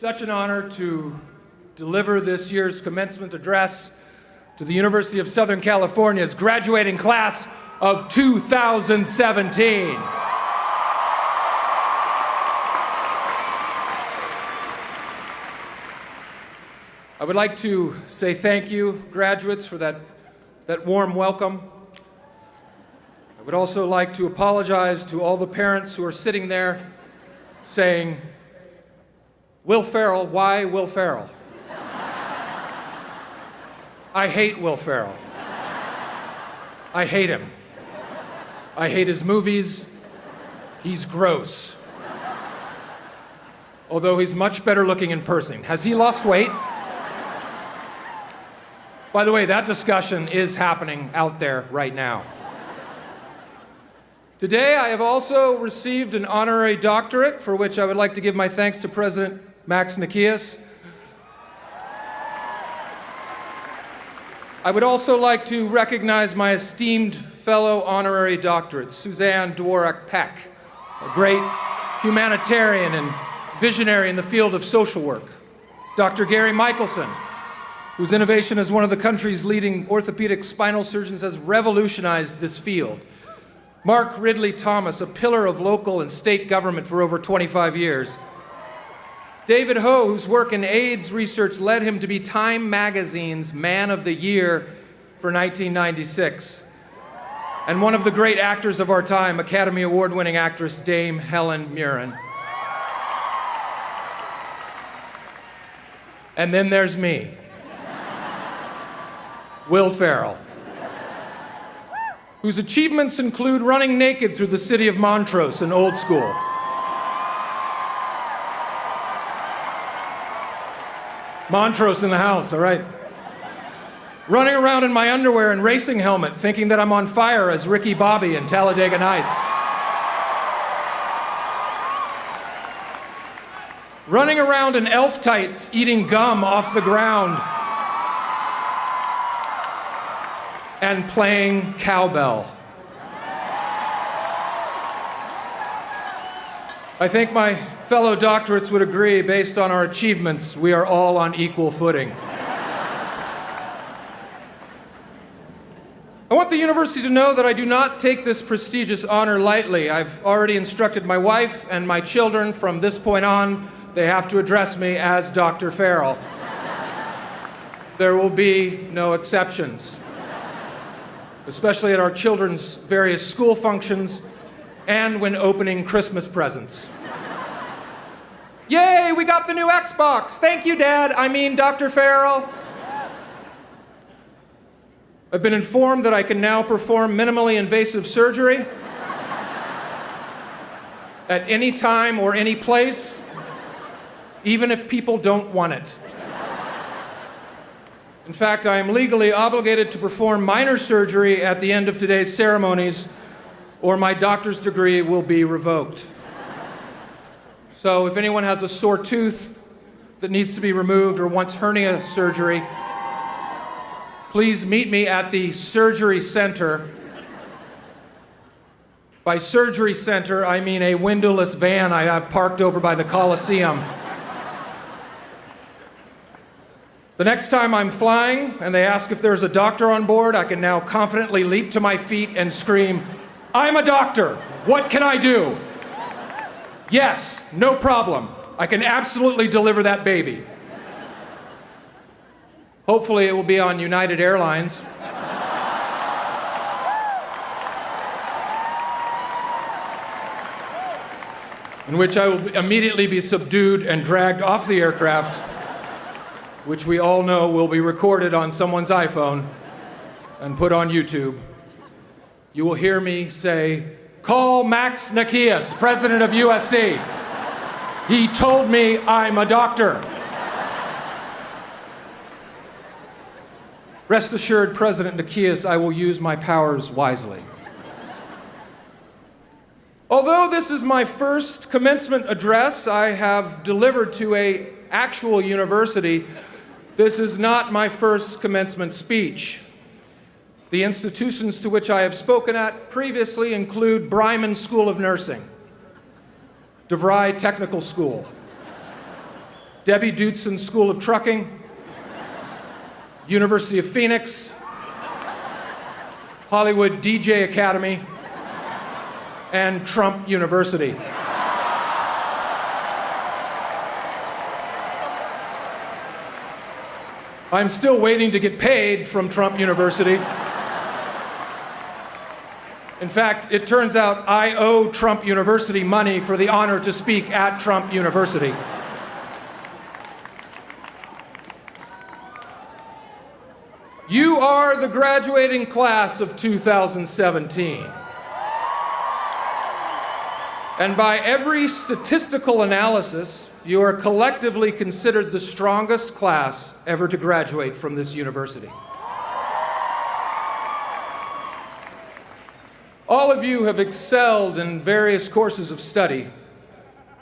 such an honor to deliver this year's commencement address to the University of Southern California's graduating class of 2017. I would like to say thank you, graduates, for that warm welcome. I would also like to apologize to all the parents who are sitting there saying, "Will Ferrell, why Will Ferrell?" I hate Will Ferrell. I hate him. I hate his movies. He's gross. Although he's much better looking in person. Has he lost weight? By the way, that discussion is happening out there right now. Today, I have also received an honorary doctorate, for which I would like to give my thanks to President Max Nikias. I would also like to recognize my esteemed fellow honorary doctorates, Suzanne Dworak-Peck, a great humanitarian and visionary in the field of social work. Dr. Gary Michelson, whose innovation as one of the country's leading orthopedic spinal surgeons has revolutionized this field. Mark Ridley Thomas, a pillar of local and state government for over 25 years. David Ho, whose work in AIDS research led him to be Time Magazine's Man of the Year for 1996. And one of the great actors of our time, Academy Award-winning actress Dame Helen Mirren. And then there's me. Will Ferrell, whose achievements include running naked through the city of Montrose in Old School, Montrose in the house, all right. Running around in my underwear and racing helmet, thinking that I'm on fire as Ricky Bobby in Talladega Nights. Running around in elf tights, eating gum off the ground, and playing cowbell. I think my fellow doctorates would agree, based on our achievements, we are all on equal footing. I want the university to know that I do not take this prestigious honor lightly. I've already instructed my wife and my children from this point on, they have to address me as Dr. Ferrell. There will be no exceptions, especially at our children's various school functions and when opening Christmas presents. Yay, we got the new Xbox. Thank you, Dad. I mean, Dr. Ferrell. I've been informed that I can now perform minimally invasive surgery at any time or any place, even if people don't want it. In fact, I am legally obligated to perform minor surgery at the end of today's ceremonies, or my doctor's degree will be revoked. So if anyone has a sore tooth that needs to be removed or wants hernia surgery, please meet me at the surgery center. By surgery center, I mean a windowless van I have parked over by the Coliseum. The next time I'm flying and they ask if there's a doctor on board, I can now confidently leap to my feet and scream, "I'm a doctor. What can I do?" Yes, no problem. I can absolutely deliver that baby. Hopefully it will be on United Airlines. In which I will immediately be subdued and dragged off the aircraft, which we all know will be recorded on someone's iPhone and put on YouTube. You will hear me say, "Call Max Nikias, president of USC. He told me I'm a doctor." Rest assured, President Nikias, I will use my powers wisely. Although this is my first commencement address I have delivered to an actual university, this is not my first commencement speech. The institutions to which I have spoken at previously include Bryman School of Nursing, DeVry Technical School, Debbie Dutzen School of Trucking, University of Phoenix, Hollywood DJ Academy, and Trump University. I'm still waiting to get paid from Trump University. In fact, it turns out I owe Trump University money for the honor to speak at Trump University. You are the graduating class of 2017. And by every statistical analysis, you are collectively considered the strongest class ever to graduate from this university. All of you have excelled in various courses of study.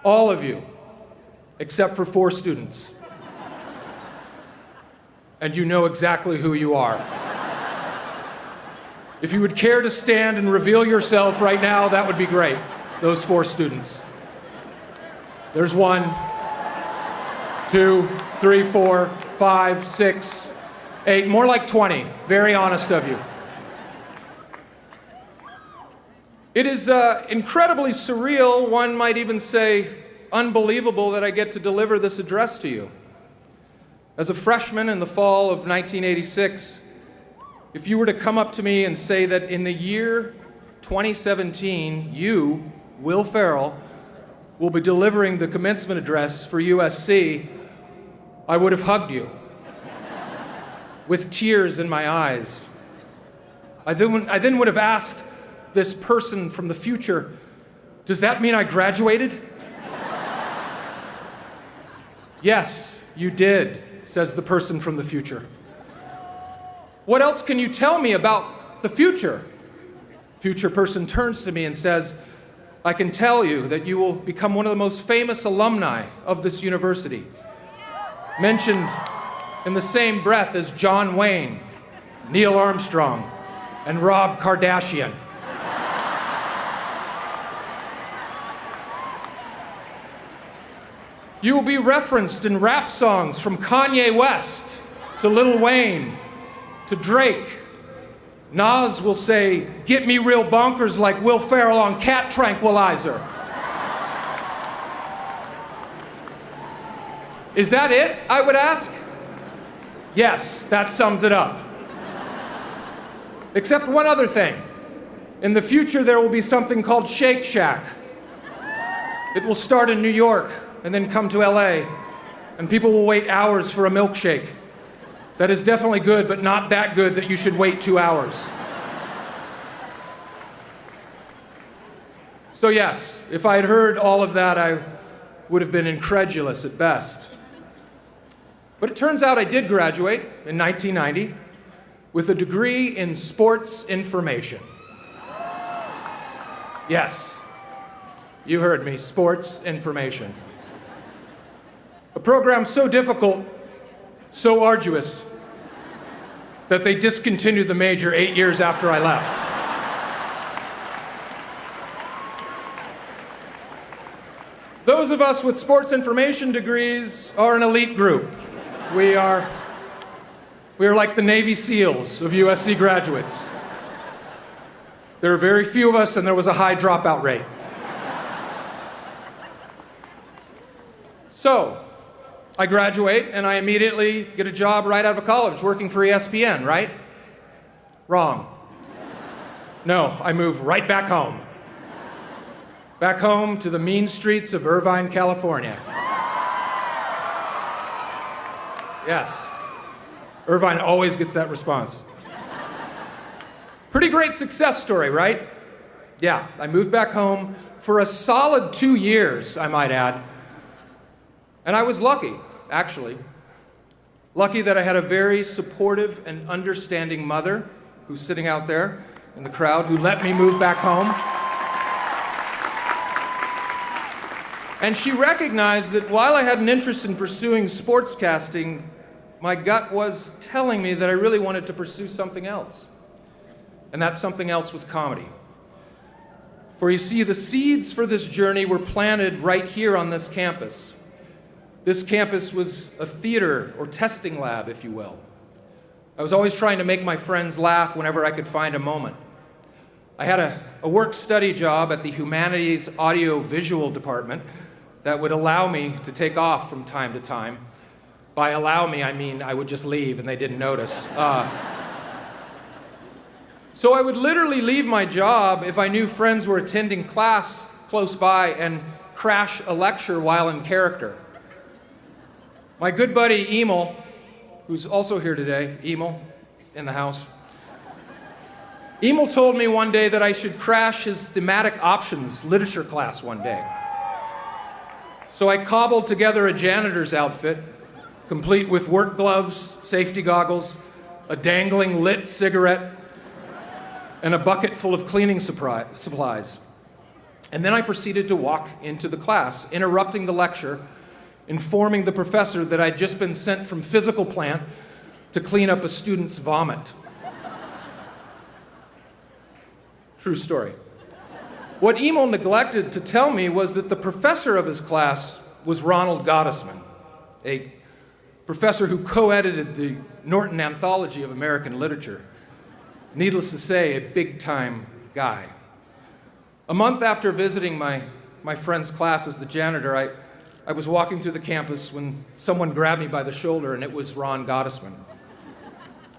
All of you, except for 4 students. And you know exactly who you are. If you would care to stand and reveal yourself right now, that would be great. Those 4 students. There's 1, 2, 3, 4, 5, 6, 8, more like 20. Very honest of you. It is incredibly surreal, one might even say unbelievable, that I get to deliver this address to you. As a freshman in the fall of 1986, if you were to come up to me and say that in the year 2017, you, Will Ferrell, will be delivering the commencement address for USC, I would have hugged you with tears in my eyes. I then would have asked this person from the future, does that mean I graduated? Yes, you did, says the person from the future. What else can you tell me about the future? Future person turns to me and says, I can tell you that you will become one of the most famous alumni of this university, mentioned in the same breath as John Wayne, Neil Armstrong, and Rob Kardashian. You will be referenced in rap songs from Kanye West to Lil Wayne to Drake. Nas will say, get me real bonkers like Will Ferrell on cat tranquilizer. Is that it, I would ask? Yes, that sums it up. Except one other thing. In the future, there will be something called Shake Shack. It will start in New York and then come to LA, and people will wait hours for a milkshake. That is definitely good, but not that good that you should wait 2 hours. So yes, if I had heard all of that, I would have been incredulous at best. But it turns out I did graduate in 1990 with a degree in sports information. Yes, you heard me, sports information. A program so difficult, so arduous, that they discontinued the major 8 years after I left. Those of us with sports information degrees are an elite group. We are like the Navy SEALs of USC graduates. There are very few of us, and there was a high dropout rate. So, I graduate, and I immediately get a job right out of college, working for ESPN, right? Wrong. No, I move right back home. Back home to the mean streets of Irvine, California. Yes. Irvine always gets that response. Pretty great success story, right? Yeah, I moved back home for a solid 2 years, I might add. And I was lucky, actually. Lucky that I had a very supportive and understanding mother who's sitting out there in the crowd who let me move back home. And she recognized that while I had an interest in pursuing sportscasting, my gut was telling me that I really wanted to pursue something else. And that something else was comedy. For you see, the seeds for this journey were planted right here on this campus. This campus was a theater or testing lab, if you will. I was always trying to make my friends laugh whenever I could find a moment. I had a work-study job at the Humanities Audio-Visual Department that would allow me to take off from time to time. By allow me, I mean I would just leave and they didn't notice. So I would literally leave my job if I knew friends were attending class close by and crash a lecture while in character. My good buddy Emil, who's also here today, Emil, in the house. Emil told me one day that I should crash his thematic options literature class one day. So I cobbled together a janitor's outfit, complete with work gloves, safety goggles, a dangling lit cigarette, and a bucket full of cleaning supplies. And then I proceeded to walk into the class, interrupting the lecture, informing the professor that I'd just been sent from physical plant to clean up a student's vomit. True story. What Emil neglected to tell me was that the professor of his class was Ronald Gottesman, a professor who co-edited the Norton Anthology of American Literature. Needless to say, a big-time guy. A month after visiting my friend's class as the janitor, I was walking through the campus when someone grabbed me by the shoulder, and it was Ron Gottesman.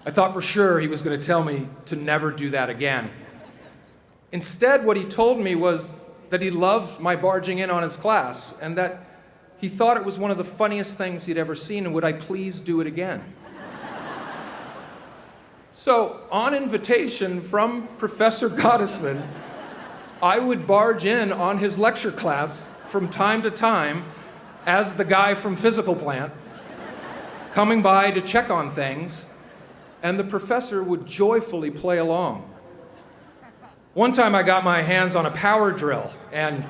I thought for sure he was going to tell me to never do that again. Instead, what he told me was that he loved my barging in on his class, and that he thought it was one of the funniest things he'd ever seen, and would I please do it again? So, on invitation from Professor Gottesman, I would barge in on his lecture class from time to time as the guy from physical plant, coming by to check on things, and the professor would joyfully play along. One time I got my hands on a power drill, and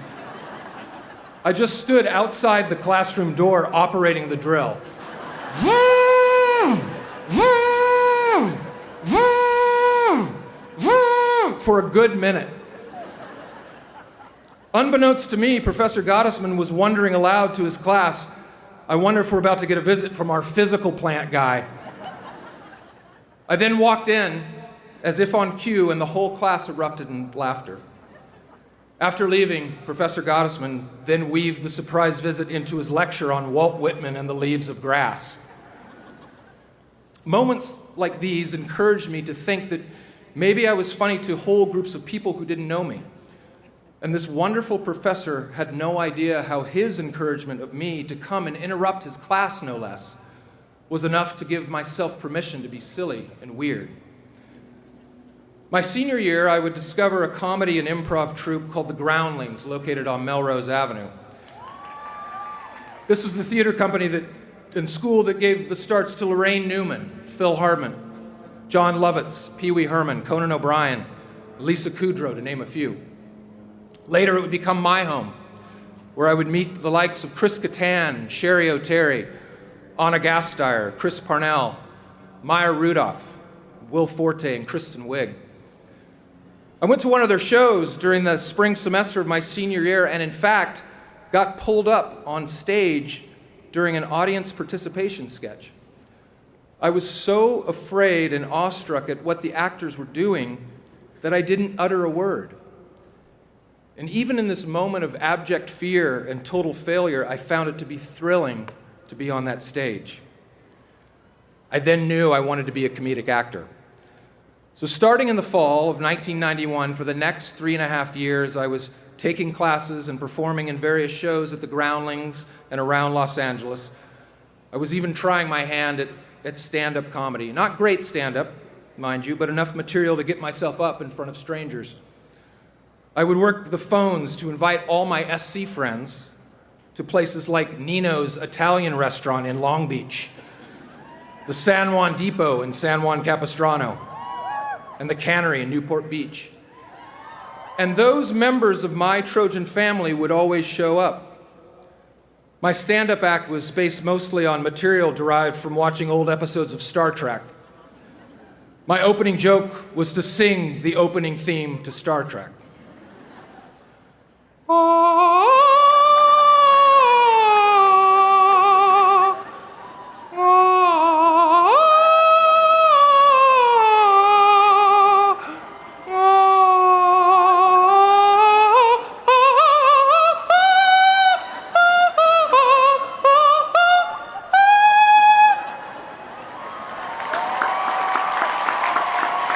I just stood outside the classroom door operating the drill. For a good minute. Unbeknownst to me, Professor Gottesman was wondering aloud to his class, I wonder if we're about to get a visit from our physical plant guy. I then walked in, as if on cue, and the whole class erupted in laughter. After leaving, Professor Gottesman then weaved the surprise visit into his lecture on Walt Whitman and the leaves of grass. Moments like these encouraged me to think that maybe I was funny to whole groups of people who didn't know me. And this wonderful professor had no idea how his encouragement of me to come and interrupt his class, no less, was enough to give myself permission to be silly and weird. My senior year, I would discover a comedy and improv troupe called the Groundlings, located on Melrose Avenue. This was the theater company in school that gave the starts to Lorraine Newman, Phil Hartman, John Lovitz, Pee Wee Herman, Conan O'Brien, Lisa Kudrow, to name a few. Later, it would become my home, where I would meet the likes of Chris Kattan, Sherry O'Terry, Anna Gasteyer, Chris Parnell, Maya Rudolph, Will Forte, and Kristen Wiig. I went to one of their shows during the spring semester of my senior year, and in fact, got pulled up on stage during an audience participation sketch. I was so afraid and awestruck at what the actors were doing that I didn't utter a word. And even in this moment of abject fear and total failure, I found it to be thrilling to be on that stage. I then knew I wanted to be a comedic actor. So starting in the fall of 1991, for the next 3.5 years, I was taking classes and performing in various shows at the Groundlings and around Los Angeles. I was even trying my hand at stand-up comedy. Not great stand-up, mind you, but enough material to get myself up in front of strangers. I would work the phones to invite all my SC friends to places like Nino's Italian restaurant in Long Beach, the San Juan Depot in San Juan Capistrano, and the Cannery in Newport Beach. And those members of my Trojan family would always show up. My stand-up act was based mostly on material derived from watching old episodes of Star Trek. My opening joke was to sing the opening theme to Star Trek.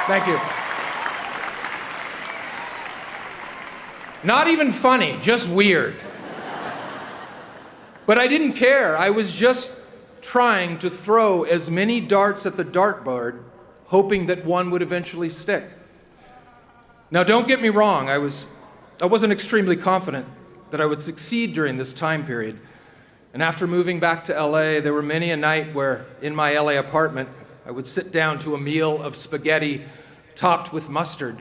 Thank you. Not even funny, just weird. But I didn't care. I was just trying to throw as many darts at the dartboard, hoping that one would eventually stick. Now, don't get me wrong, I wasn't extremely confident that I would succeed during this time period. And after moving back to LA, there were many a night where, in my LA apartment, I would sit down to a meal of spaghetti topped with mustard,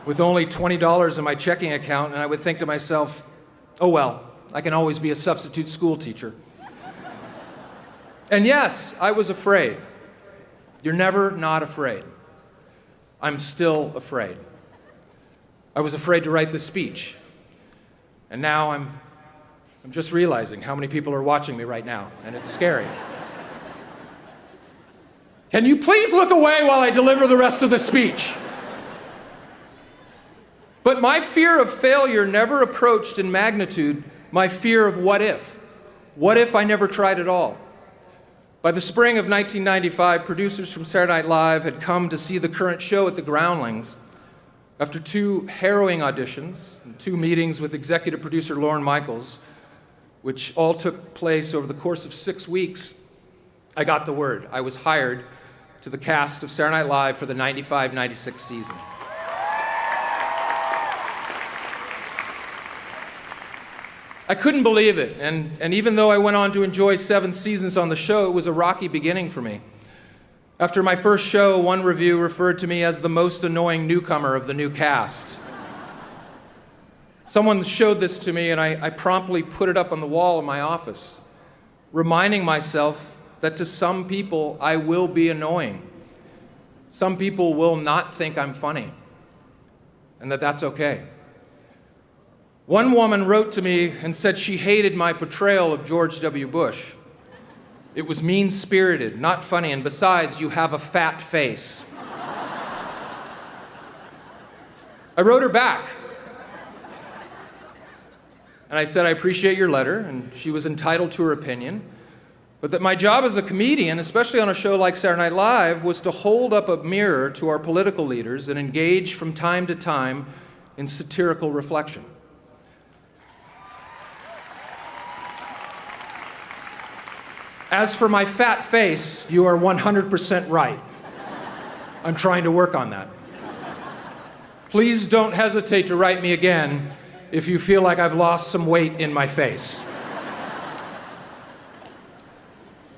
with only $20 in my checking account, and I would think to myself, oh well, I can always be a substitute school teacher. And yes, I was afraid. You're never not afraid. I'm still afraid. I was afraid to write the speech. And now I'm just realizing how many people are watching me right now, and it's scary. Can you please look away while I deliver the rest of the speech? But my fear of failure never approached in magnitude my fear of what if. What if I never tried at all? By the spring of 1995, producers from Saturday Night Live had come to see the current show at the Groundlings. After 2 harrowing auditions and 2 meetings with executive producer Lorne Michaels, which all took place over the course of 6 weeks, I got the word. I was hired to the cast of Saturday Night Live for the 95-96 season. I couldn't believe it, and even though I went on to enjoy 7 seasons on the show, it was a rocky beginning for me. After my first show, one review referred to me as the most annoying newcomer of the new cast. Someone showed this to me, and I promptly put it up on the wall in my office, reminding myself that to some people, I will be annoying. Some people will not think I'm funny, and that's okay. One woman wrote to me and said she hated my portrayal of George W. Bush. It was mean-spirited, not funny, and besides, you have a fat face. I wrote her back. And I said, I appreciate your letter, and she was entitled to her opinion, but that my job as a comedian, especially on a show like Saturday Night Live, was to hold up a mirror to our political leaders and engage from time to time in satirical reflection. As for my fat face, you are 100% right. I'm trying to work on that. Please don't hesitate to write me again if you feel like I've lost some weight in my face.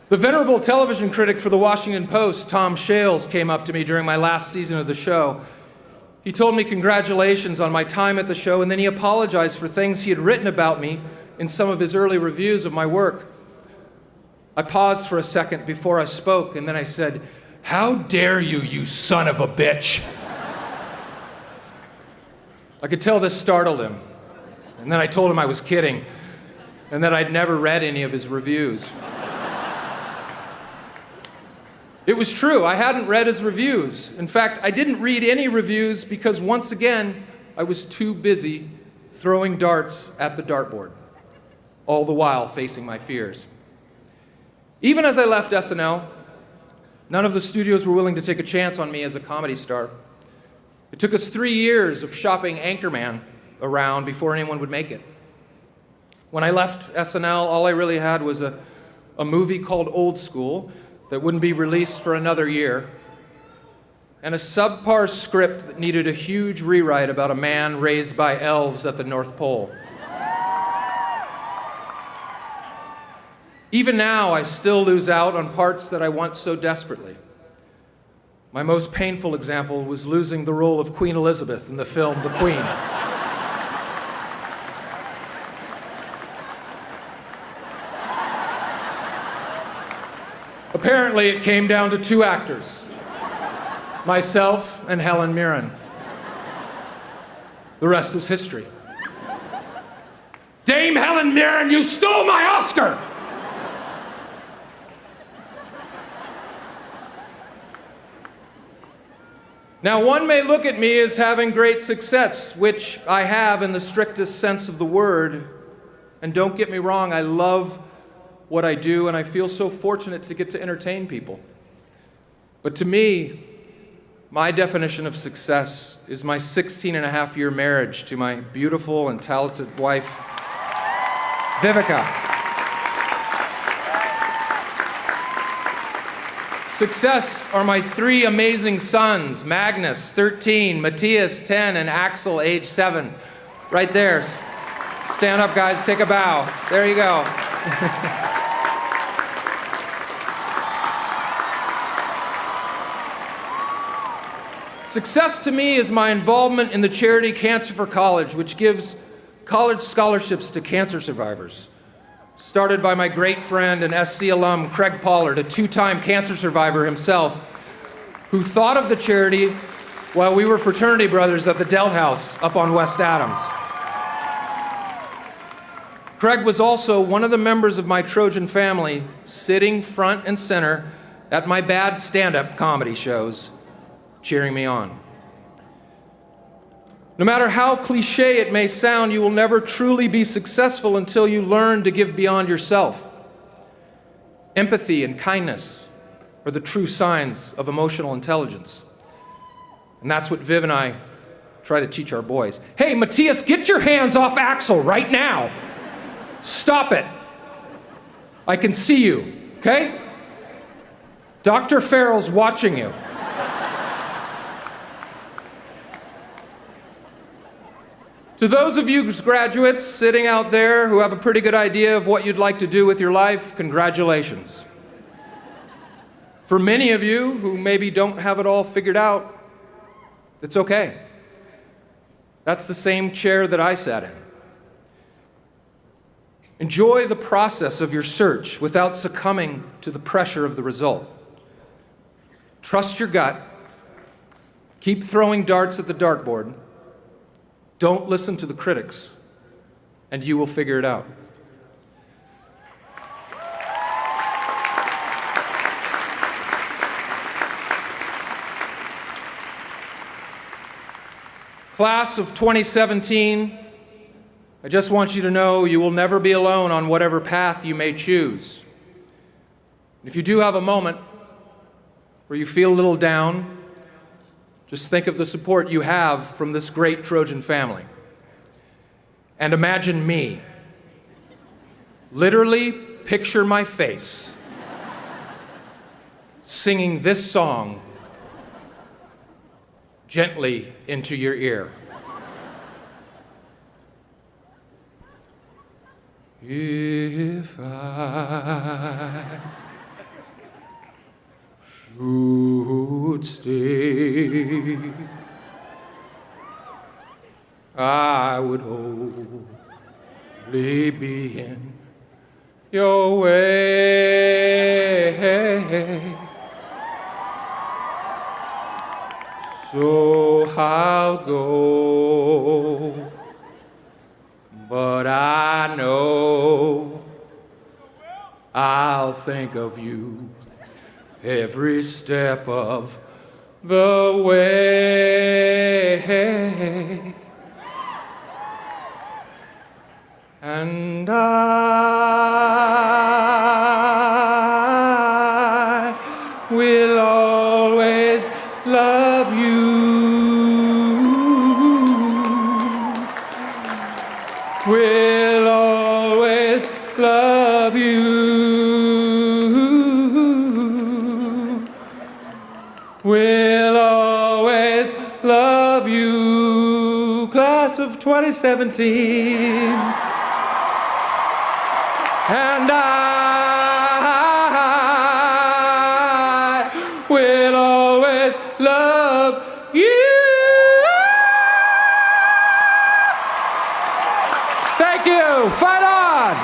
The venerable television critic for the Washington Post, Tom Shales, came up to me during my last season of the show. He told me congratulations on my time at the show, and then he apologized for things he had written about me in some of his early reviews of my work. I paused for a second before I spoke, and then I said, "How dare you, you son of a bitch?" I could tell this startled him, and then I told him I was kidding, and that I'd never read any of his reviews. It was true, I hadn't read his reviews. In fact, I didn't read any reviews because, once again, I was too busy throwing darts at the dartboard, all the while facing my fears. Even as I left SNL, none of the studios were willing to take a chance on me as a comedy star. It took us 3 years of shopping Anchorman around before anyone would make it. When I left SNL, all I really had was a movie called Old School that wouldn't be released for another year, and a subpar script that needed a huge rewrite about a man raised by elves at the North Pole. Even now, I still lose out on parts that I want so desperately. My most painful example was losing the role of Queen Elizabeth in the film The Queen. Apparently, it came down to 2 actors, myself and Helen Mirren. The rest is history. Dame Helen Mirren, you stole my Oscar! Now, one may look at me as having great success, which I have in the strictest sense of the word. And don't get me wrong, I love what I do, and I feel so fortunate to get to entertain people. But to me, My definition of success is my 16-and-a-half-year marriage to my beautiful and talented wife, Vivica. Success are my three amazing sons, Magnus, 13, Matthias, 10, and Axel, age 7. Right there. Stand up, guys, take a bow. There you go. Success to me is my involvement in the charity Cancer for College, which gives college scholarships to cancer survivors. Started by my great friend and SC alum, Craig Pollard, a two-time cancer survivor himself, who thought of the charity while we were fraternity brothers at the Delt House up on West Adams. Craig was also one of the members of my Trojan family, sitting front and center at my bad stand-up comedy shows, cheering me on. No matter how cliche it may sound, you will never truly be successful until you learn to give beyond yourself. Empathy and kindness are the true signs of emotional intelligence. And that's what Viv and I try to teach our boys. Hey, Matthias, get your hands off Axel right now. Stop it. I can see you, okay? Dr. FERRELL's watching you. To those of you graduates sitting out there who have a pretty good idea of what you'd like to do with your life, congratulations. For many of you who maybe don't have it all figured out, it's okay. That's the same chair that I sat in. Enjoy the process of your search without succumbing to the pressure of the result. Trust your gut. Keep throwing darts at the dartboard. Don't listen to the critics, and you will figure it out. Class of 2017, I just want you to know you will never be alone on whatever path you may choose. If you do have a moment where you feel a little down, just think of the support you have from this great Trojan family. And imagine me. Literally picture my face singing this song gently into your ear. If I should stay, I would only be in your way. So I'll go, but I know I'll think of you every step of the way. And I will always love you. Will always love you. Will always love you. Class of 2017. And I will always love you. Thank you. Fight on.